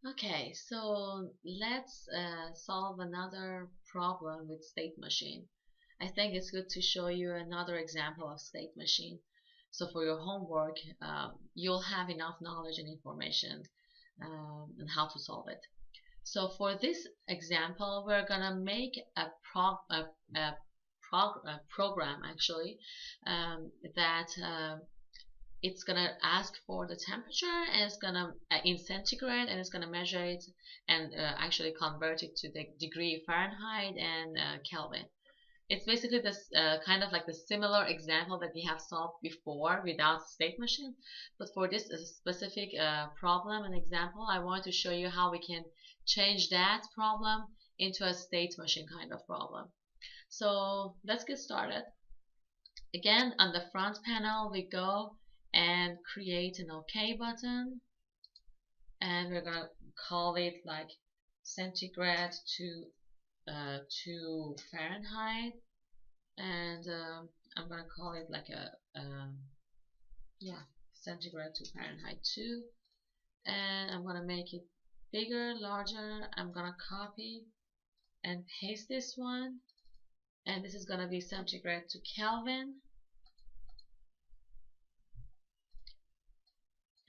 Okay, so let's solve another problem with state machine. I think it's good to show you another example of state machine. So for your homework, you'll have enough knowledge and information on how to solve it. So for this example, we're gonna make a program actually that it's gonna ask for the temperature, and it's gonna in centigrade, and it's gonna measure it and actually convert it to the degree Fahrenheit and Kelvin. It's basically this kind of like the similar example that we have solved before without state machine, but for this specific problem and example, I want to show you how we can change that problem into a state machine kind of problem. So let's get started. Again, on the front panel, we go and create an OK button, and we're gonna call it like centigrade to Fahrenheit, and I'm gonna call it like a yeah, centigrade to Fahrenheit too, and I'm gonna make it bigger, larger. I'm gonna copy and paste this one, and this is gonna be centigrade to Kelvin.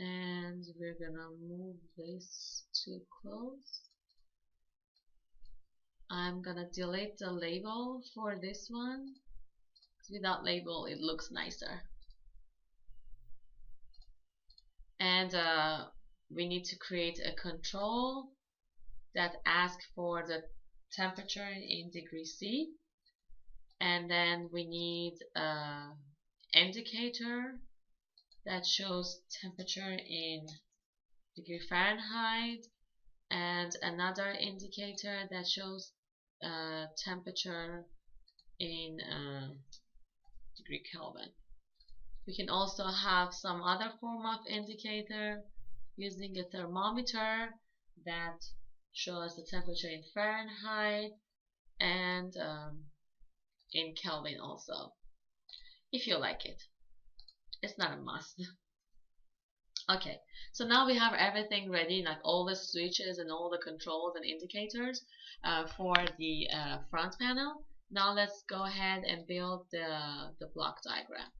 And we're gonna move this to close. I'm gonna delete the label for this one. Without label it looks nicer. And we need to create a control that asks for the temperature in degree C, and then we need an indicator that shows temperature in degree Fahrenheit, and another indicator that shows temperature in degree Kelvin. We can also have some other form of indicator using a thermometer that shows the temperature in Fahrenheit and in Kelvin also, if you like it. It's not a must. Okay, so now we have everything ready, like all the switches and all the controls and indicators for the front panel. Now let's go ahead and build the block diagram.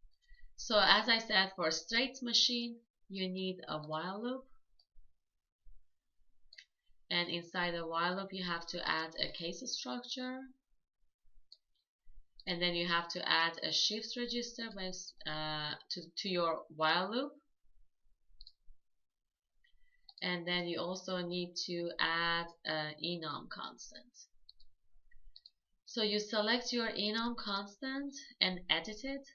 So as I said, for a straight machine, you need a while loop, and inside the while loop you have to add a case structure, and then you have to add a shift register to your while loop, and then you also need to add an enum constant. So you select your enum constant and edit it.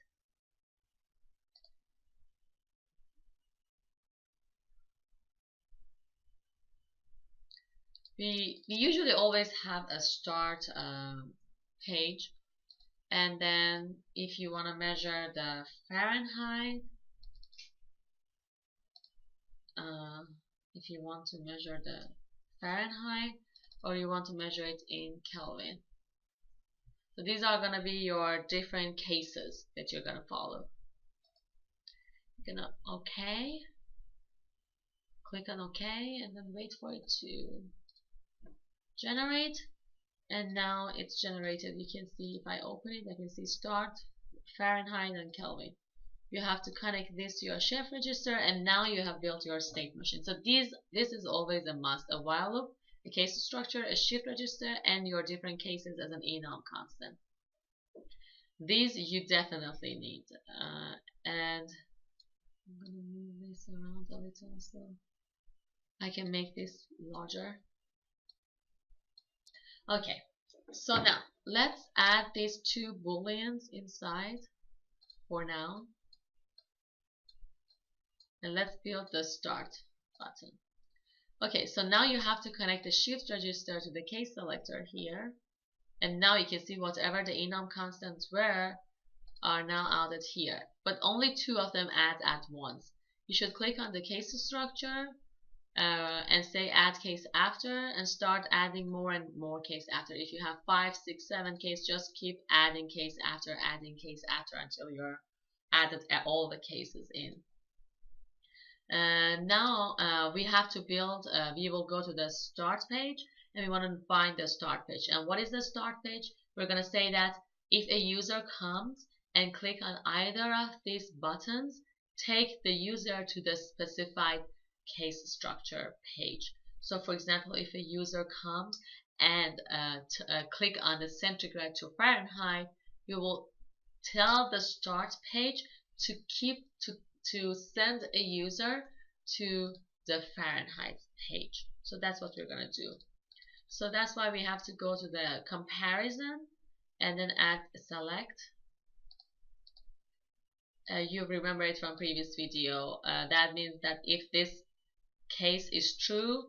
We usually always have a start page, and then if you want to measure the Fahrenheit, uh, if you want to measure the Fahrenheit, or you want to measure it in Kelvin. So these are going to be your different cases that you're going to follow. You're going to OK, click on OK, and then wait for it to generate. And now it's generated. You can see if I open it, I can see start, Fahrenheit, and Kelvin. You have to connect this to your shift register, and now you have built your state machine. So this is always a must: a while loop, a case structure, a shift register, and your different cases as an enum constant. These you definitely need. And I'm gonna move this around a little so I can make this larger. Okay, so now let's add these two booleans inside for now, and let's build the start button. Okay, so now you have to connect the shift register to the case selector here, and now you can see whatever the enum constants were are now added here, but only two of them add at once. You should click on the case structure and say add case after, and start adding more and more case after. If you have 5, 6, 7 case, just keep adding case after until you're added all the cases in. Now we have to build, we will go to the start page and we want to find the start page. And what is the start page? We're going to say that if a user comes and click on either of these buttons, take the user to the specified case structure page. So for example, if a user comes and click on the centigrade to Fahrenheit, you will tell the start page to send a user to the Fahrenheit page. So that's what we're going to do. So that's why we have to go to the comparison and then add select. You remember it from previous video. That means that if this case is true,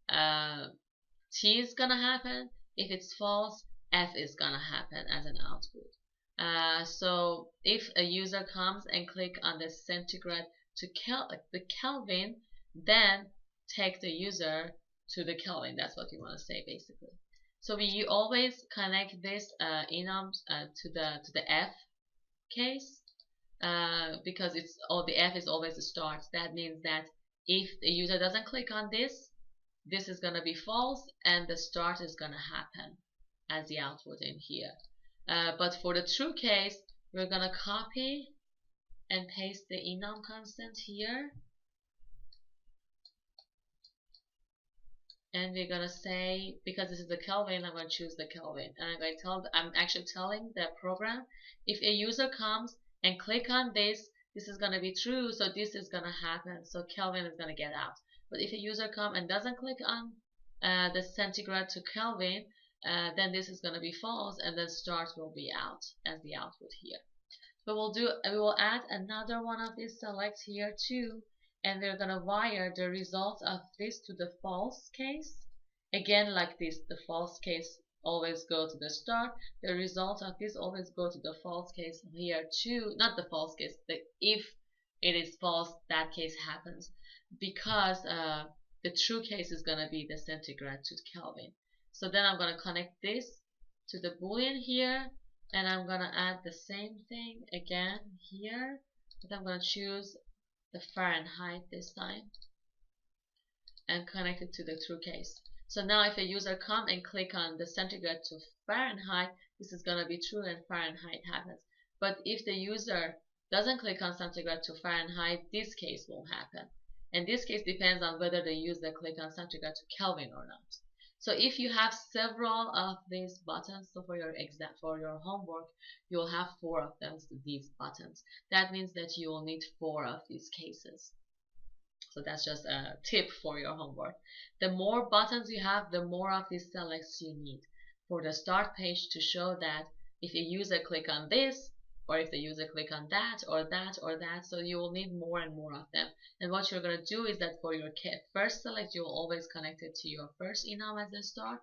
T is gonna happen. If it's false, F is gonna happen as an output. So if a user comes and click on the centigrade to the Kelvin, then take the user to the Kelvin. That's what you want to say basically. So we always connect this enums to the F case because the F is always the start. That means that if the user doesn't click on this, this is going to be false and the start is going to happen as the output in here. But for the true case, we're going to copy and paste the enum constant here. And we're going to say, because this is the Kelvin, I'm going to choose the Kelvin. And I'm actually telling the program, if a user comes and click on this, this is going to be true, so this is going to happen. So Kelvin is going to get out. But if a user comes and doesn't click on the centigrade to Kelvin, then this is going to be false, and then start will be out as the output here. But we will add another one of these selects here too, and we're going to wire the result of this to the false case. Again, like this, the false case always go to the start. The result of this always go to the false case here too. Not the false case, if it is false, that case happens, because the true case is going to be the centigrade to Kelvin. So then I'm going to connect this to the Boolean here, and I'm going to add the same thing again here, but I'm going to choose the Fahrenheit this time and connect it to the true case. So now if a user come and click on the centigrade to Fahrenheit, this is going to be true and Fahrenheit happens. But if the user doesn't click on centigrade to Fahrenheit, this case won't happen. And this case depends on whether the user click on centigrade to Kelvin or not. So if you have several of these buttons, so for your homework, you'll have 4 of these buttons. That means that you will need 4 of these cases. So that's just a tip for your homework. The more buttons you have, the more of these selects you need for the start page to show that if a user click on this, or if the user click on that, or that, or that, so you will need more and more of them. And what you're going to do is that for your first select, you'll always connect it to your first enum as a start,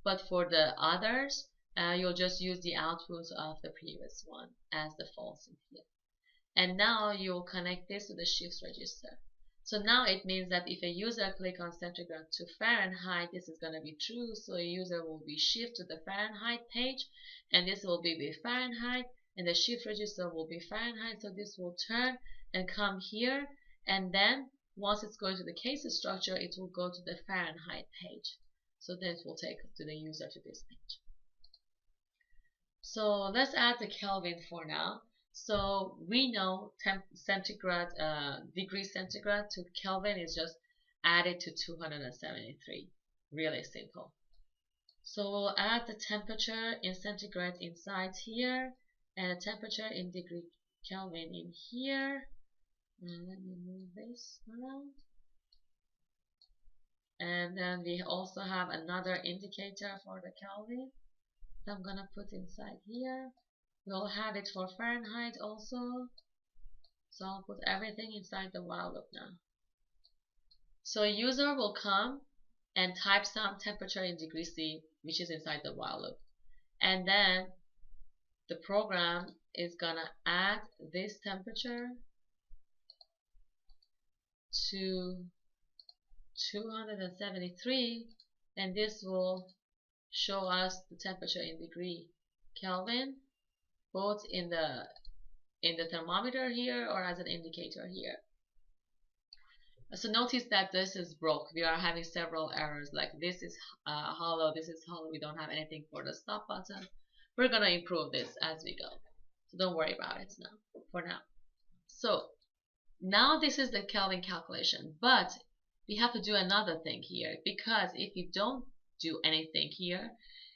but for the others, you'll just use the output of the previous one as the false in here. And now you'll connect this to the shift register. So now it means that if a user click on centigrade to Fahrenheit, this is going to be true. So a user will be shift to the Fahrenheit page, and this will be with Fahrenheit, and the shift register will be Fahrenheit. So this will turn and come here, and then once it's going to the case structure, it will go to the Fahrenheit page. So then it will take to the user to this page. So let's add the Kelvin for now. So we know degree centigrade to Kelvin is just added to 273. Really simple. So we'll add the temperature in centigrade inside here, and the temperature in degree Kelvin in here. And let me move this around. And then we also have another indicator for the Kelvin that I'm gonna put inside here. We'll have it for Fahrenheit also. So I'll put everything inside the while loop now. So a user will come and type some temperature in degrees C, which is inside the while loop. And then the program is gonna add this temperature to 273, and this will show us the temperature in degree Kelvin, both in the thermometer here or as an indicator here. So notice that this is broke. We are having several errors, like this is hollow, this is hollow. We don't have anything for the stop button. We're gonna improve this as we go. So don't worry about it now, for now. So now this is the Kelvin calculation, but we have to do another thing here, because if we don't do anything here,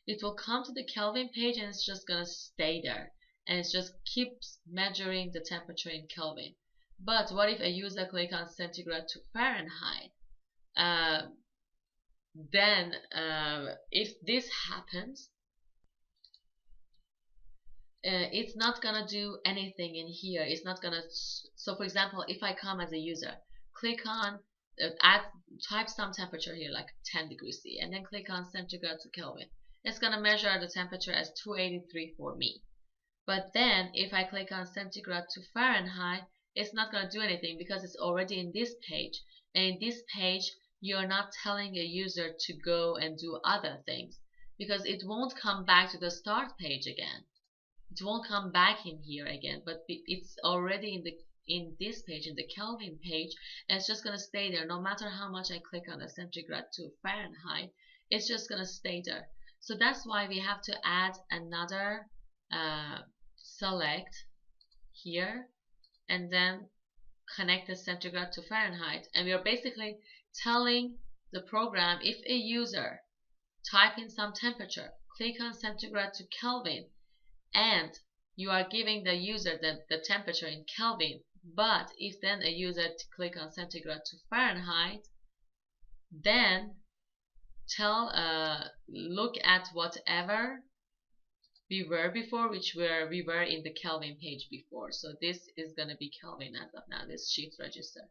it will come to the Kelvin page and it's just gonna stay there, and it just keeps measuring the temperature in Kelvin. But what if a user click on centigrade to Fahrenheit? Uh, then if this happens, it's not gonna do anything in here. It's not gonna. So for example, if I come as a user, click on add type some temperature here like 10 degrees C, and then click on centigrade to Kelvin. It's gonna measure the temperature as 283 for me. But then if I click on centigrade to Fahrenheit, it's not gonna do anything because it's already in this page. And in this page, you're not telling a user to go and do other things, because it won't come back to the start page again. It won't come back in here again, but it's already in this page, in the Kelvin page, and it's just gonna stay there. No matter how much I click on the centigrade to Fahrenheit, it's just gonna stay there. So that's why we have to add another select here, and then connect the centigrade to Fahrenheit, and we are basically telling the program, if a user type in some temperature, click on centigrade to Kelvin, and you are giving the user the temperature in Kelvin, but if then a user click on centigrade to Fahrenheit, then look at whatever we were before, we were in the Kelvin page before. So this is going to be Kelvin as of now, this shift register.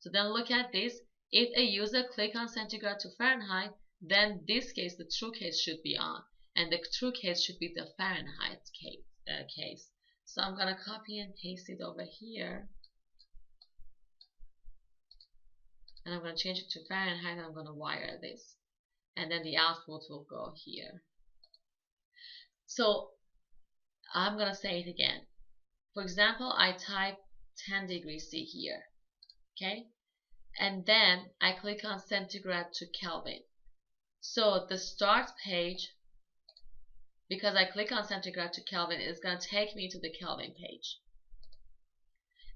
So then look at this. If a user click on centigrade to Fahrenheit, then this case, the true case should be on, and the true case should be the Fahrenheit case. So I'm going to copy and paste it over here, and I'm going to change it to Fahrenheit, and I'm going to wire this, and then the output will go here. So I'm going to say it again. For example, I type 10 degrees C here, okay? And then I click on centigrade to Kelvin. So the start page, because I click on centigrade to Kelvin, is going to take me to the Kelvin page.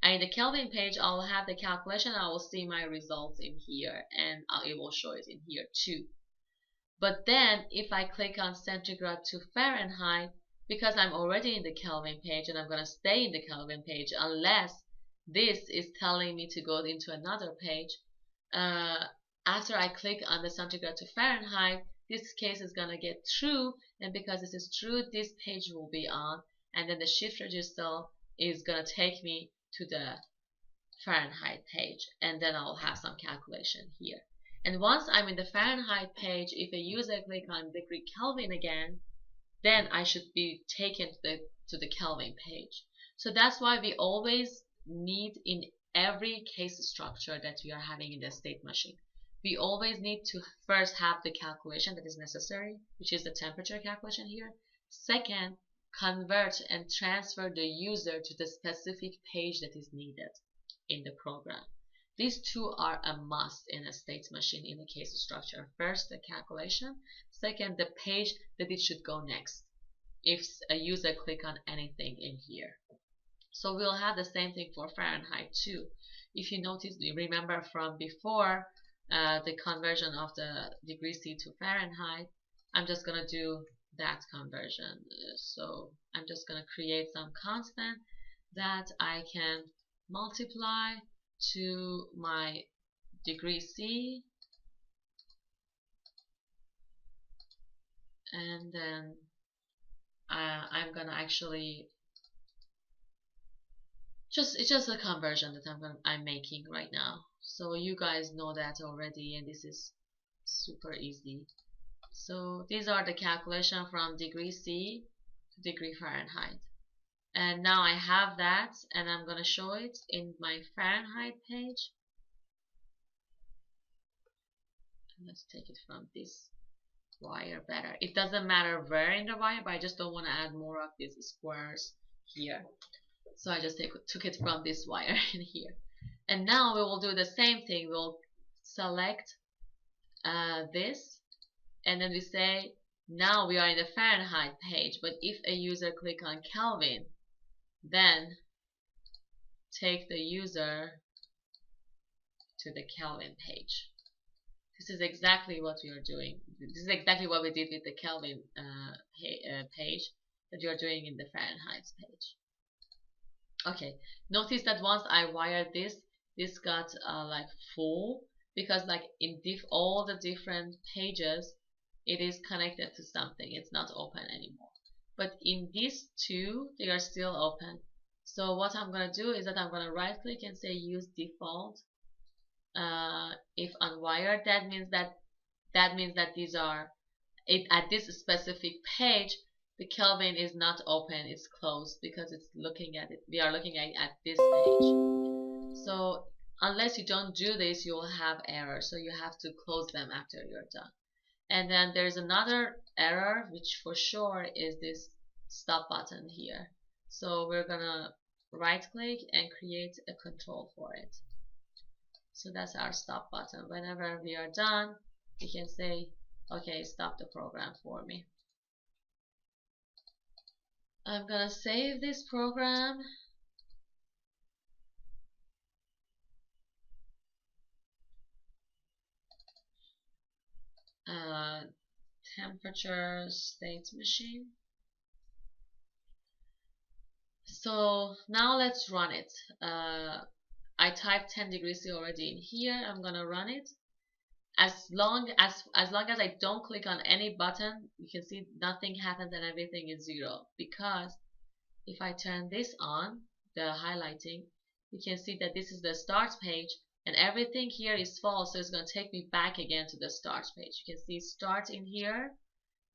And in the Kelvin page, I'll have the calculation. I will see my results in here, and it will show it in here too. But then if I click on centigrade to Fahrenheit, because I'm already in the Kelvin page and I'm going to stay in the Kelvin page unless this is telling me to go into another page, after I click on the centigrade to Fahrenheit, this case is going to get true, and because this is true, this page will be on, and then the shift register is going to take me to the Fahrenheit page, and then I'll have some calculation here. And once I'm in the Fahrenheit page, if a user click on degree Kelvin again, then I should be taken to the Kelvin page. So that's why we always need, in every case structure that we are having in the state machine, we always need to first have the calculation that is necessary, which is the temperature calculation here. Second, convert and transfer the user to the specific page that is needed in the program. These two are a must in a state machine in a case structure. First, the calculation. Second, the page that it should go next if a user click on anything in here. So we'll have the same thing for Fahrenheit too. If you notice, you remember from before the conversion of the degree C to Fahrenheit, I'm just going to do that conversion. So I'm just going to create some constant that I can multiply to my degree C, and then I'm gonna actually it's just a conversion that I'm making right now, so you guys know that already, and this is super easy. So these are the calculation from degree C to degree Fahrenheit, and now I have that, and I'm gonna show it in my Fahrenheit page. Let's take it from this wire better. It doesn't matter where in the wire, but I just don't want to add more of these squares here. So I just took it from this wire in here. And now we will do the same thing. We'll select this, and then we say now we are in the Fahrenheit page, but if a user click on Kelvin, then take the user to the Kelvin page. This is exactly what we are doing. This is exactly what we did with the Kelvin page that you are doing in the Fahrenheit page. Okay, notice that once I wired this got like full, because like in all the different pages, it is connected to something. It's not open anymore. But in these two, they are still open. So what I'm gonna do is that I'm gonna right click and say use default. If unwired, that means that these are at this specific page, the Kelvin is not open, it's closed because it's looking at it. We are looking at this page. So unless you don't do this, you will have errors. So you have to close them after you're done. And then there's another error, which for sure is this stop button here. So we're gonna right click and create a control for it. So that's our stop button. Whenever we are done, we can say, okay, stop the program for me. I'm gonna save this program. Temperature state machine. So now let's run it. I typed 10 degrees C already in here. I'm gonna run it. As long as I don't click on any button, you can see nothing happens and everything is 0. Because if I turn this on, the highlighting, you can see that this is the start page and everything here is false, so it's going to take me back again to the start page. You can see start in here,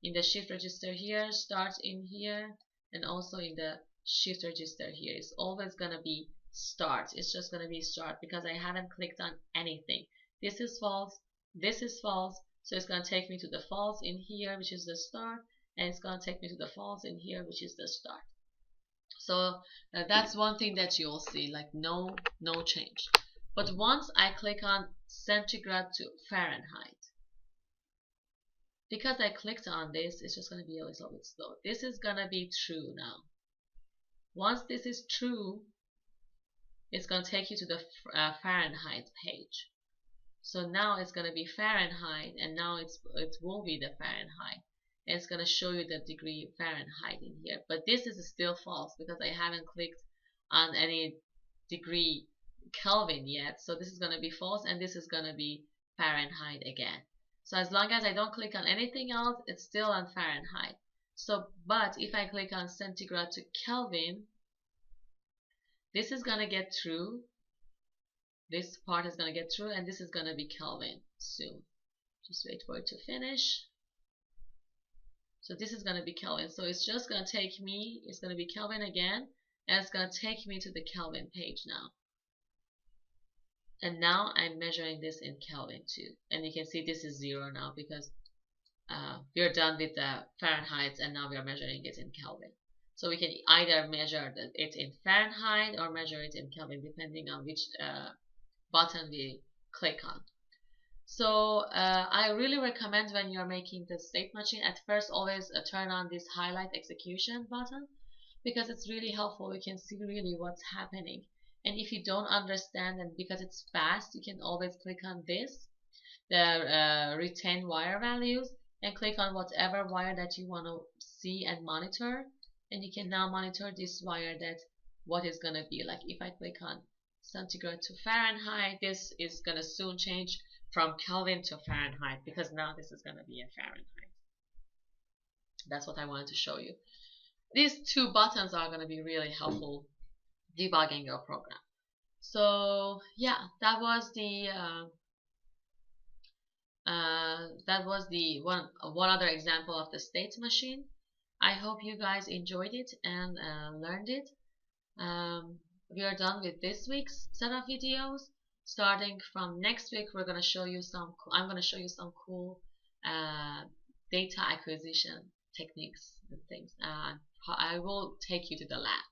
in the shift register here, start in here, and also in the shift register here. It's always going to be start. It's just going to be start because I haven't clicked on anything. This is false, this is false, so it's going to take me to the false in here, which is the start, and it's going to take me to the false in here, which is the start. So that's one thing that you'll see, like no change. But once I click on centigrade to Fahrenheit, because I clicked on this, it's just going to be a little bit slow. This is going to be true now. Once this is true, it's going to take you to the Fahrenheit page. So now it's going to be Fahrenheit, and now it will be the Fahrenheit. And it's going to show you the degree Fahrenheit in here. But this is still false because I haven't clicked on any degree Kelvin yet. So this is going to be false, and this is going to be Fahrenheit again. So as long as I don't click on anything else, it's still on Fahrenheit. So, but if I click on centigrade to Kelvin, this is going to get through. This part is going to get through, and this is going to be Kelvin soon. Just wait for it to finish. So this is going to be Kelvin. So it's just going to take me, it's going to be Kelvin again, and it's going to take me to the Kelvin page now. And now I'm measuring this in Kelvin too. And you can see this is 0 now because we're done with the Fahrenheit and now we are measuring it in Kelvin. So we can either measure it in Fahrenheit or measure it in Kelvin depending on which button we click on. So I really recommend when you're making the state machine, at first always turn on this highlight execution button because it's really helpful. You can see really what's happening. And if you don't understand, and because it's fast, you can always click on this, the retain wire values, and click on whatever wire that you want to see and monitor. And you can now monitor this wire, that what is going to be like. If I click on centigrade to Fahrenheit, this is going to soon change from Kelvin to Fahrenheit because now this is going to be in Fahrenheit. That's what I wanted to show you. These two buttons are going to be really helpful debugging your program. So yeah, that was the one other example of the state machine. I hope you guys enjoyed it and learned it. We are done with this week's set of videos. Starting from next week, we're going to show you I'm going to show you some cool data acquisition techniques and things. I will take you to the lab.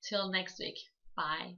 Till next week. Bye.